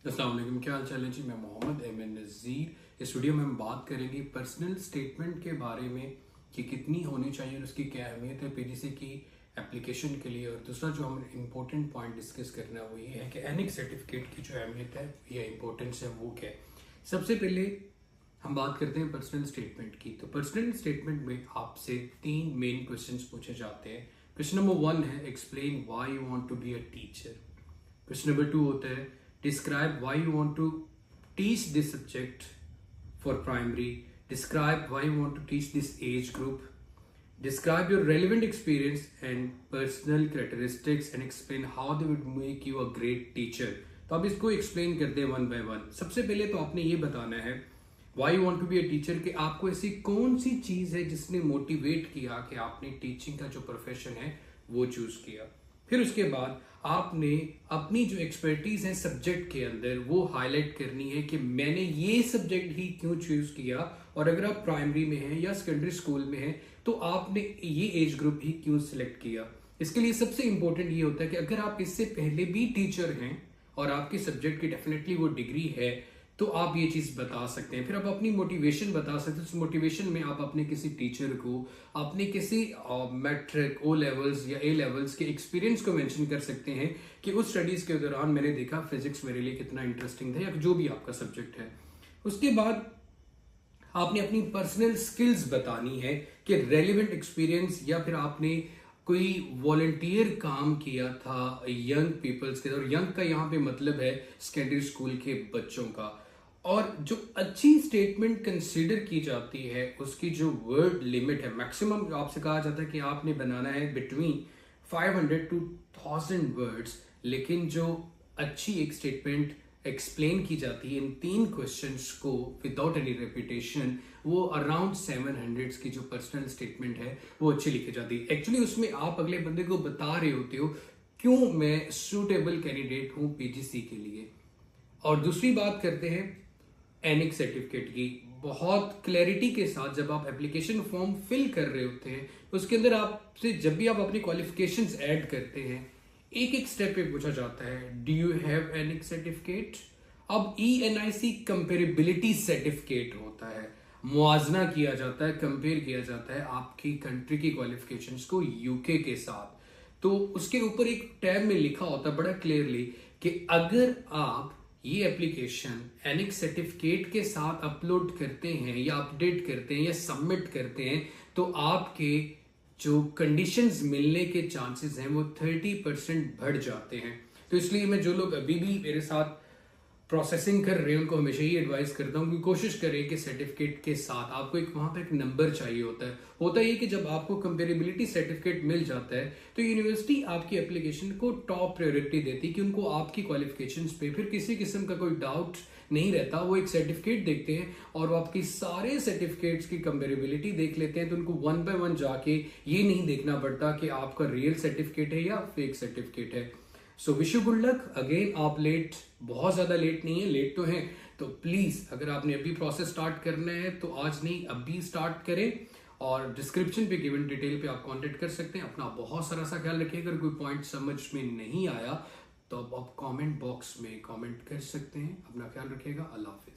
अस्सलाम वालेकुम, क्या हाल चाल है जी। मैं मोहम्मद एमन नज़ीर। इस वीडियो में हम बात करेंगे पर्सनल स्टेटमेंट के बारे में कि कितनी होनी चाहिए और उसकी क्या अहमियत है पीजीसी की एप्लीकेशन के लिए। और दूसरा जो हम इम्पोर्टेंट पॉइंट डिस्कस करना है वो ये है कि एनिक सर्टिफिकेट की जो अहमियत है या इम्पोर्टेंस है वो क्या है। सबसे पहले हम बात करते हैं पर्सनल स्टेटमेंट की। तो पर्सनल स्टेटमेंट में आपसे 3 मेन क्वेश्चंस पूछे जाते हैं। क्वेश्चन नंबर 1 है explain why you want to be a teacher. Question number 2 होता है describe why you want to teach this subject for primary. Describe why you want to teach this age group. Describe your relevant experience and personal characteristics and explain how they would make you a great teacher. तो आप इसको explain करते हैं 1 bye 1। सबसे पहले तो आपने ये बताना है why you want to be a teacher कि आपको ऐसी कौन सी चीज है जिसने मोटिवेट किया कि आपने टीचिंग का जो प्रोफेशन है वो चूज किया। फिर उसके बाद आपने अपनी जो एक्सपर्टीज है सब्जेक्ट के अंदर वो हाईलाइट करनी है कि मैंने ये सब्जेक्ट ही क्यों चूज किया। और अगर आप प्राइमरी में हैं या सेकेंडरी स्कूल में हैं तो आपने ये एज ग्रुप ही क्यों सिलेक्ट किया। इसके लिए सबसे इंपॉर्टेंट ये होता है कि अगर आप इससे पहले भी टीचर हैं और आपके सब्जेक्ट की डेफिनेटली वो डिग्री है तो आप ये चीज बता सकते हैं। फिर आप अपनी मोटिवेशन बता सकते हैं। उस मोटिवेशन में आप अपने किसी टीचर को अपने किसी मैट्रिक ओ लेवल्स या ए लेवल्स के एक्सपीरियंस को मेंशन कर सकते हैं कि उस स्टडीज के दौरान मैंने देखा फिजिक्स मेरे लिए कितना इंटरेस्टिंग था या जो भी आपका सब्जेक्ट है। उसके बाद आपने अपनी पर्सनल स्किल्स बतानी है कि रेलिवेंट एक्सपीरियंस या फिर आपने कोई वॉलंटियर काम किया था यंग पीपल्स के। और यंग का यहाँ पे मतलब है सेकेंडरी स्कूल के बच्चों का। और जो अच्छी स्टेटमेंट कंसीडर की जाती है उसकी जो वर्ड लिमिट है मैक्सिमम आपसे कहा जाता है कि आपने बनाना है बिटवीन 500 to 1000 वर्ड्स। लेकिन जो अच्छी एक स्टेटमेंट एक्सप्लेन की जाती है इन 3 क्वेश्चंस को विदाउट एनी रेपिटेशन वो अराउंड 700 की जो पर्सनल स्टेटमेंट है वो अच्छी लिखी जाती है। एक्चुअली उसमें आप अगले बंदे को बता रहे होते हो क्यों मैं सूटेबल कैंडिडेट हूं पीजीसी के लिए। और दूसरी बात करते हैं एनिक सर्टिफिकेट की। बहुत क्लैरिटी के साथ जब आप एप्लीकेशन फॉर्म फिल कर रहे होते हैं उसके अंदर आपसे जब भी आप अपनी क्वालिफिकेशंस ऐड करते हैं एक एक स्टेप पे पूछा जाता है डू यू हैव एनिक सर्टिफिकेट। अब ENIC कंपेरेबिलिटी सर्टिफिकेट होता है, मुआजना किया जाता है, कंपेयर किया जाता है आपकी कंट्री की क्वालिफिकेशंस को यूके के साथ। तो उसके ऊपर एक टैब में लिखा होता है बड़ा क्लियरली कि अगर आप ये एप्लीकेशन एनिक सर्टिफिकेट के साथ अपलोड करते हैं या अपडेट करते हैं या सबमिट करते हैं तो आपके जो कंडीशंस मिलने के चांसेस हैं वो 30% बढ़ जाते हैं। तो इसलिए मैं जो लोग अभी भी मेरे साथ प्रोसेसिंग कर रहे हैं उनको हमेशा ही एडवाइस करता हूँ कि कोशिश करें कि सर्टिफिकेट के साथ आपको एक वहां पे एक नंबर चाहिए होता है ये कि जब आपको कंपेरेबिलिटी सर्टिफिकेट मिल जाता है तो यूनिवर्सिटी आपकी एप्लीकेशन को टॉप प्रायोरिटी देती है कि उनको आपकी क्वालिफिकेशंस पे फिर किसी किस्म का कोई डाउट नहीं रहता। वो एक सर्टिफिकेट देखते हैं और वो आपकी सारे सर्टिफिकेट्स की कंपेरेबिलिटी देख लेते हैं। तो उनको 1 बाय 1 जाके ये नहीं देखना पड़ता कि आपका रियल सर्टिफिकेट है या फेक सर्टिफिकेट है। So wish you good luck. Again आप लेट, बहुत ज्यादा लेट नहीं है, लेट तो हैं तो प्लीज अगर आपने अभी प्रोसेस स्टार्ट करना है तो आज नहीं अभी स्टार्ट करें। और डिस्क्रिप्शन पे गिवन डिटेल पे आप कांटेक्ट कर सकते हैं। अपना बहुत सारा सा ख्याल रखिए। अगर कोई पॉइंट समझ में नहीं आया तो आप कमेंट बॉक्स में कमेंट कर सकते हैं। अपना ख्याल रखिएगा। अल्लाह हाफिज।